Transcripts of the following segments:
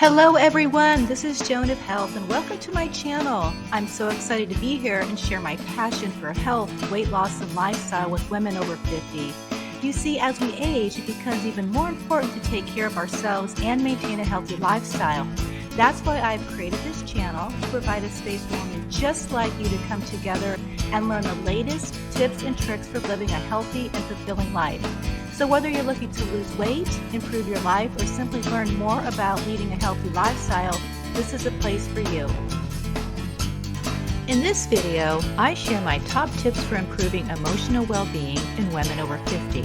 Hello everyone, this is Joan of Health and welcome to my channel. I'm so excited to be here and share my passion for health, weight loss, and lifestyle with women over 50. You see, as we age, it becomes even more important to take care of ourselves and maintain a healthy lifestyle. That's why I've created this channel to provide a space for women just like you to come together and learn the latest tips and tricks for living a healthy and fulfilling life. So whether you're looking to lose weight, improve your life, or simply learn more about leading a healthy lifestyle, this is a place for you. In this video, I share my top tips for improving emotional well-being in women over 50.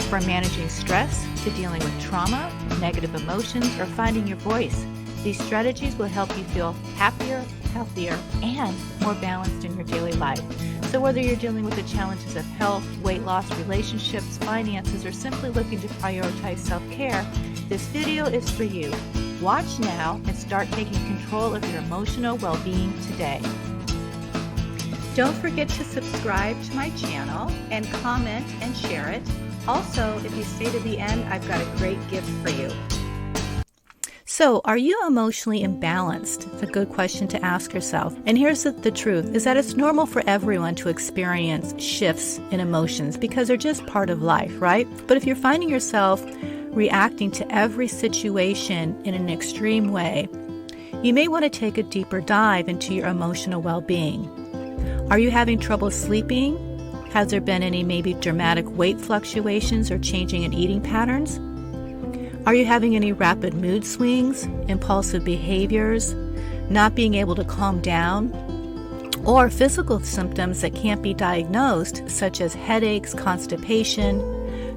From managing stress to dealing with trauma, negative emotions, or finding your voice. These strategies will help you feel happier, healthier, and more balanced in your daily life. So whether you're dealing with the challenges of health, weight loss, relationships, finances, or simply looking to prioritize self-care, this video is for you. Watch now and start taking control of your emotional well-being today. Don't forget to subscribe to my channel and comment and share it. Also, if you stay to the end, I've got a great gift for you. So, are you emotionally imbalanced? It's a good question to ask yourself. And here's the truth, is that it's normal for everyone to experience shifts in emotions because they're just part of life, right? But if you're finding yourself reacting to every situation in an extreme way, you may want to take a deeper dive into your emotional well-being. Are you having trouble sleeping? Has there been any maybe dramatic weight fluctuations or changing in eating patterns? Are you having any rapid mood swings, impulsive behaviors, not being able to calm down, or physical symptoms that can't be diagnosed, such as headaches, constipation,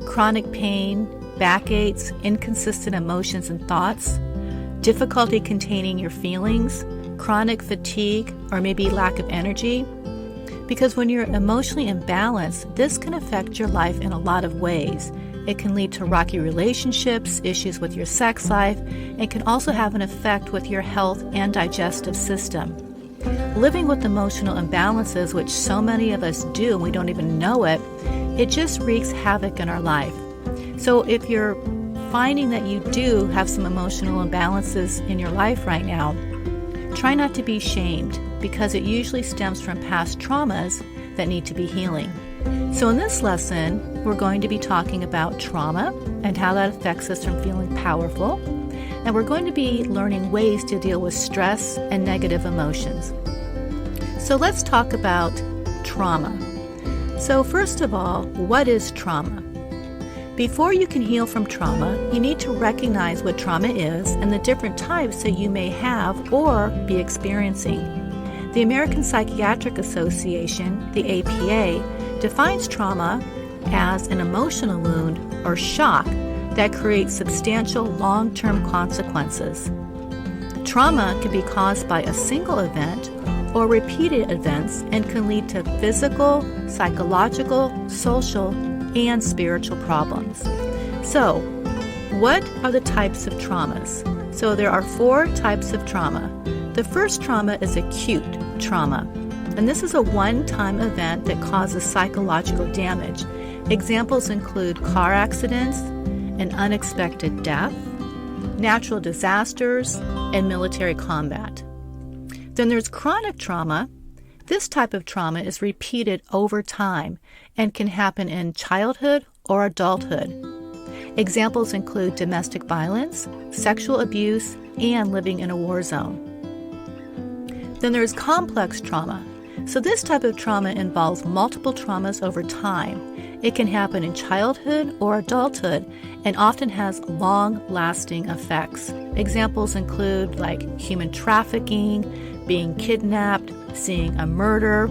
chronic pain, backaches, inconsistent emotions and thoughts, difficulty containing your feelings, chronic fatigue, or maybe lack of energy? Because when you're emotionally imbalanced, this can affect your life in a lot of ways. It can lead to rocky relationships, issues with your sex life, and can also have an effect with your health and digestive system. Living with emotional imbalances, which so many of us do and we don't even know it, it just wreaks havoc in our life. So if you're finding that you do have some emotional imbalances in your life right now, try not to be shamed because it usually stems from past traumas that need to be healing. So in this lesson, we're going to be talking about trauma and how that affects us from feeling powerful. And we're going to be learning ways to deal with stress and negative emotions. So let's talk about trauma. So first of all, what is trauma? Before you can heal from trauma, you need to recognize what trauma is and the different types that you may have or be experiencing. The American Psychiatric Association, the APA, defines trauma as an emotional wound or shock that creates substantial long-term consequences. Trauma can be caused by a single event or repeated events and can lead to physical, psychological, social, and spiritual problems. So, what are the types of traumas? So there are 4 types of trauma. The first trauma is acute trauma. And this is a one-time event that causes psychological damage. Examples include car accidents, an unexpected death, natural disasters, and military combat. Then there's chronic trauma. This type of trauma is repeated over time and can happen in childhood or adulthood. Examples include domestic violence, sexual abuse, and living in a war zone. Then there's complex trauma. So this type of trauma involves multiple traumas over time. It can happen in childhood or adulthood and often has long-lasting effects. Examples include like human trafficking, being kidnapped, seeing a murder.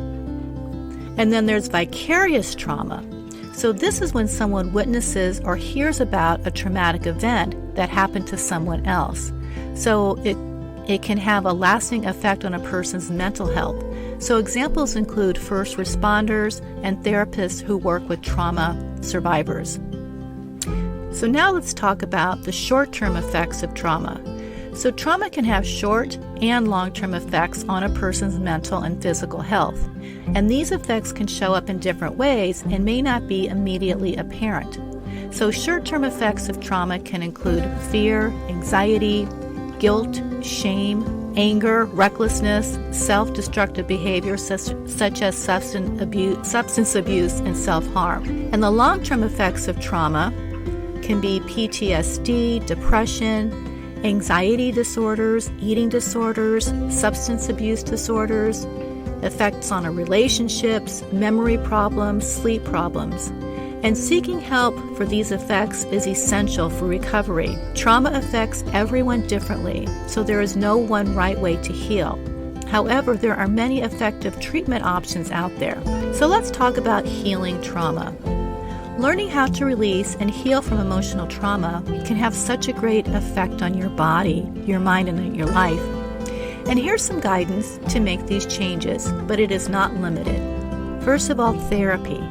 And then there's vicarious trauma. So this is when someone witnesses or hears about a traumatic event that happened to someone else. So it can have a lasting effect on a person's mental health. So examples include first responders and therapists who work with trauma survivors. So now let's talk about the short-term effects of trauma. So trauma can have short and long-term effects on a person's mental and physical health. And these effects can show up in different ways and may not be immediately apparent. So short-term effects of trauma can include fear, anxiety, guilt, shame, anger, recklessness, self-destructive behavior such as substance abuse, and self-harm. And the long-term effects of trauma can be PTSD, depression, anxiety disorders, eating disorders, substance abuse disorders, effects on our relationships, memory problems, sleep problems. And seeking help for these effects is essential for recovery. Trauma affects everyone differently, so there is no one right way to heal. However, there are many effective treatment options out there. So let's talk about healing trauma. Learning how to release and heal from emotional trauma can have such a great effect on your body, your mind, and your life. And here's some guidance to make these changes, but it is not limited. First of all, therapy.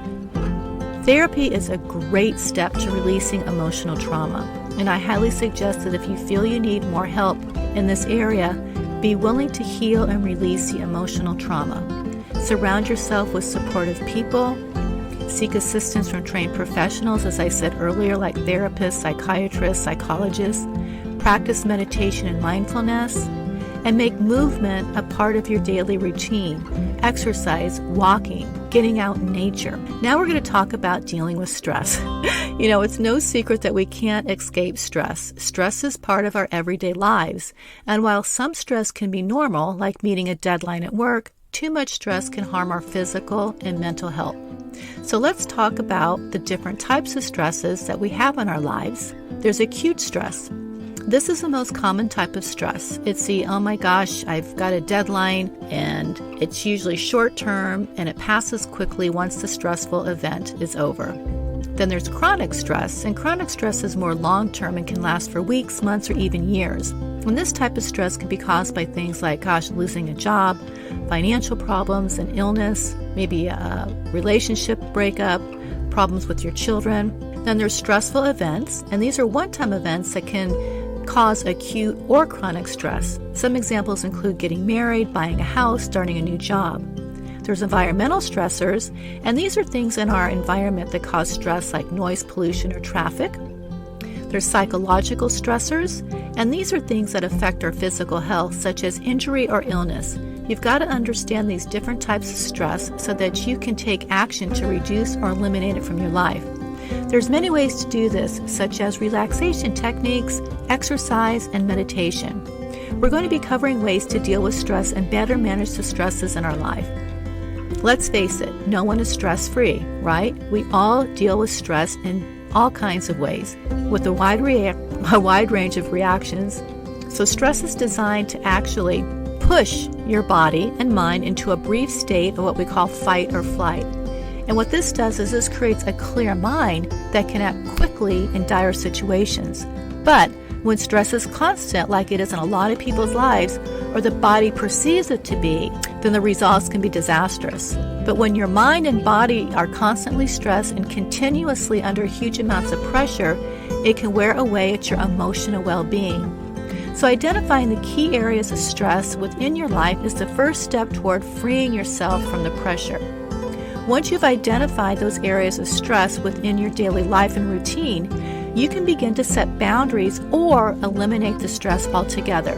Therapy is a great step to releasing emotional trauma, and I highly suggest that if you feel you need more help in this area, be willing to heal and release the emotional trauma. Surround yourself with supportive people. Seek assistance from trained professionals, as I said earlier, like therapists, psychiatrists, psychologists. Practice meditation and mindfulness, and make movement a part of your daily routine. Exercise, walking, getting out in nature. Now we're going to talk about dealing with stress. It's no secret that we can't escape stress. Stress is part of our everyday lives. And while some stress can be normal, like meeting a deadline at work, too much stress can harm our physical and mental health. So let's talk about the different types of stresses that we have in our lives. There's acute stress. This is the most common type of stress. It's the, oh my gosh, I've got a deadline, and it's usually short term and it passes quickly once the stressful event is over. Then there's chronic stress, and chronic stress is more long term and can last for weeks, months, or even years. And this type of stress can be caused by things like, losing a job, financial problems, an illness, maybe a relationship breakup, problems with your children. Then there's stressful events, and these are one-time events that can cause acute or chronic stress. Some examples include getting married, buying a house, starting a new job. There's environmental stressors, and these are things in our environment that cause stress like noise pollution or traffic. There's psychological stressors, and these are things that affect our physical health, such as injury or illness. You've got to understand these different types of stress so that you can take action to reduce or eliminate it from your life. There's many ways to do this, such as relaxation techniques, exercise, and meditation. We're going to be covering ways to deal with stress and better manage the stresses in our life. Let's face it, no one is stress-free, right? We all deal with stress in all kinds of ways, with a wide range of reactions. So stress is designed to actually push your body and mind into a brief state of what we call fight or flight. And what this does is this creates a clear mind that can act quickly in dire situations. But when stress is constant, like it is in a lot of people's lives, or the body perceives it to be, then the results can be disastrous. But when your mind and body are constantly stressed and continuously under huge amounts of pressure, it can wear away at your emotional well-being. So identifying the key areas of stress within your life is the first step toward freeing yourself from the pressure. Once you've identified those areas of stress within your daily life and routine, you can begin to set boundaries or eliminate the stress altogether.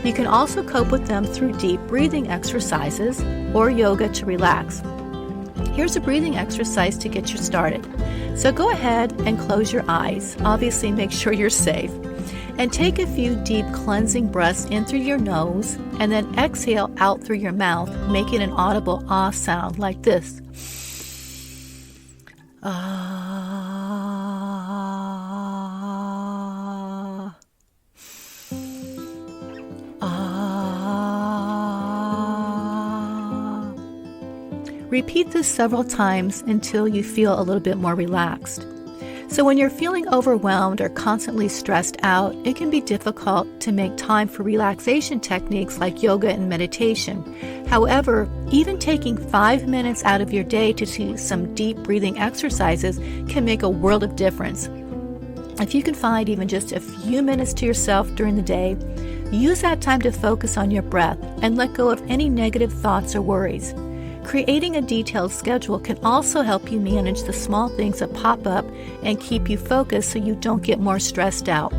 You can also cope with them through deep breathing exercises or yoga to relax. Here's a breathing exercise to get you started. So go ahead and close your eyes. Obviously, make sure you're safe. And take a few deep cleansing breaths in through your nose and then exhale out through your mouth, making an audible ah sound like this. Ah. Ah. Repeat this several times until you feel a little bit more relaxed. So when you're feeling overwhelmed or constantly stressed out, it can be difficult to make time for relaxation techniques like yoga and meditation. However, even taking 5 minutes out of your day to do some deep breathing exercises can make a world of difference. If you can find even just a few minutes to yourself during the day, use that time to focus on your breath and let go of any negative thoughts or worries. Creating a detailed schedule can also help you manage the small things that pop up and keep you focused so you don't get more stressed out.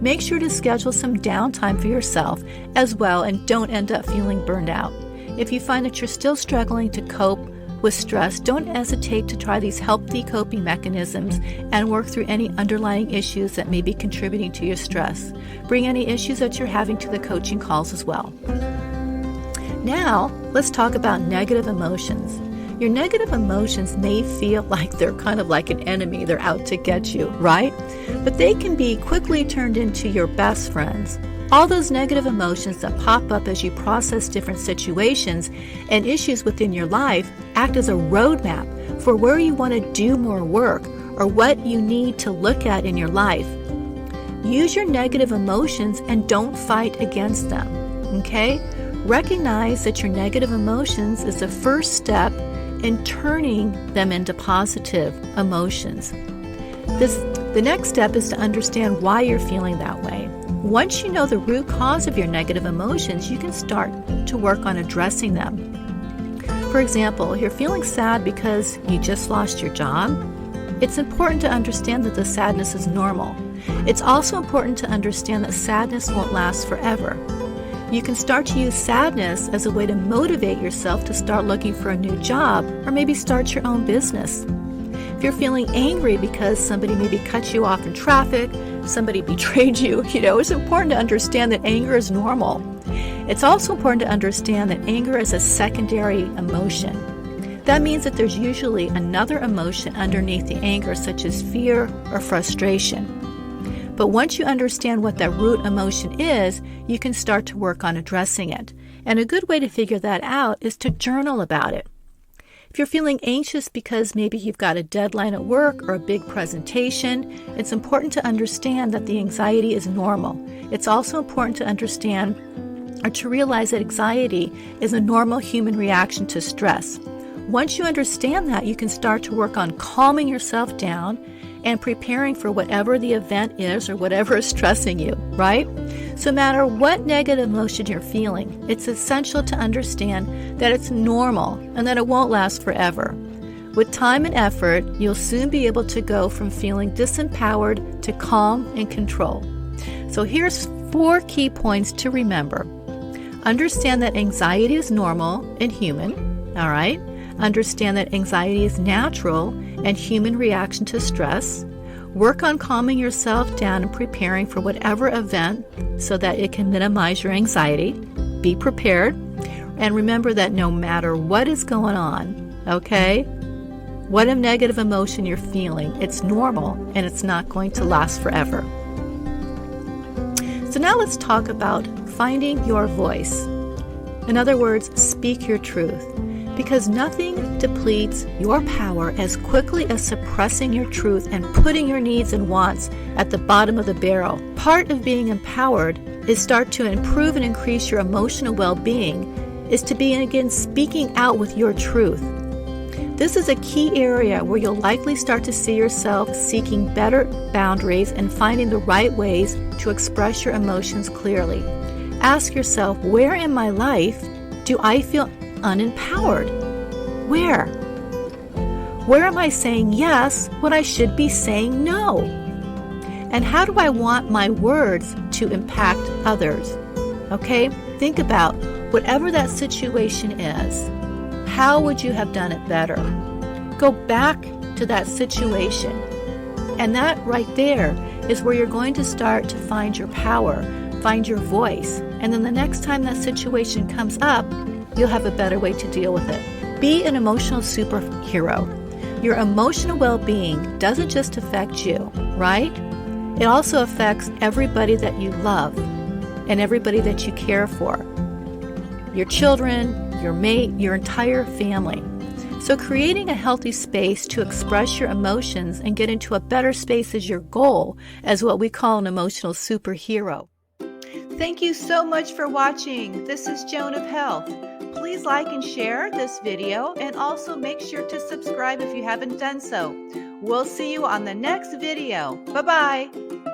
Make sure to schedule some downtime for yourself as well and don't end up feeling burned out. If you find that you're still struggling to cope with stress, don't hesitate to try these healthy coping mechanisms and work through any underlying issues that may be contributing to your stress. Bring any issues that you're having to the coaching calls as well. Now, let's talk about negative emotions. Your negative emotions may feel like they're kind of like an enemy, they're out to get you, right? But they can be quickly turned into your best friends. All those negative emotions that pop up as you process different situations and issues within your life act as a roadmap for where you want to do more work or what you need to look at in your life. Use your negative emotions and don't fight against them, okay? Recognize that your negative emotions is the first step in turning them into positive emotions. The next step is to understand why you're feeling that way. Once you know the root cause of your negative emotions, you can start to work on addressing them. For example, you're feeling sad because you just lost your job. It's important to understand that the sadness is normal. It's also important to understand that sadness won't last forever. You can start to use sadness as a way to motivate yourself to start looking for a new job or maybe start your own business. If you're feeling angry because somebody maybe cut you off in traffic, somebody betrayed you, it's important to understand that anger is normal. It's also important to understand that anger is a secondary emotion. That means that there's usually another emotion underneath the anger, such as fear or frustration. But once you understand what that root emotion is, you can start to work on addressing it. And a good way to figure that out is to journal about it. If you're feeling anxious because maybe you've got a deadline at work or a big presentation, it's important to understand that the anxiety is normal. It's also important to understand or to realize that anxiety is a normal human reaction to stress. Once you understand that, you can start to work on calming yourself down and preparing for whatever the event is or whatever is stressing you, right? So no matter what negative emotion you're feeling, it's essential to understand that it's normal and that it won't last forever. With time and effort, you'll soon be able to go from feeling disempowered to calm and control. So here's 4 key points to remember. Understand that anxiety is normal and human, all right? Understand that anxiety is natural and human reaction to stress. Work on calming yourself down and preparing for whatever event so that it can minimize your anxiety. Be prepared. And remember that no matter what is going on, okay, what a negative emotion you're feeling, it's normal and it's not going to last forever. So now let's talk about finding your voice. In other words, speak your truth. Because nothing depletes your power as quickly as suppressing your truth and putting your needs and wants at the bottom of the barrel. Part of being empowered is start to improve and increase your emotional well-being, is to begin speaking out with your truth. This is a key area where you'll likely start to see yourself seeking better boundaries and finding the right ways to express your emotions clearly. Ask yourself, where in my life do I feel unempowered? Where? Where am I saying yes when I should be saying no? And how do I want my words to impact others? Okay, think about whatever that situation is. How would you have done it better? Go back to that situation. And that right there is where you're going to start to find your power, find your voice. And then the next time that situation comes up, you'll have a better way to deal with it. Be an emotional superhero. Your emotional well-being doesn't just affect you, right? It also affects everybody that you love and everybody that you care for. Your children, your mate, your entire family. So creating a healthy space to express your emotions and get into a better space is your goal as what we call an emotional superhero. Thank you so much for watching. This is Joan of Health. Please like and share this video and also make sure to subscribe if you haven't done so. We'll see you on the next video. Bye-bye.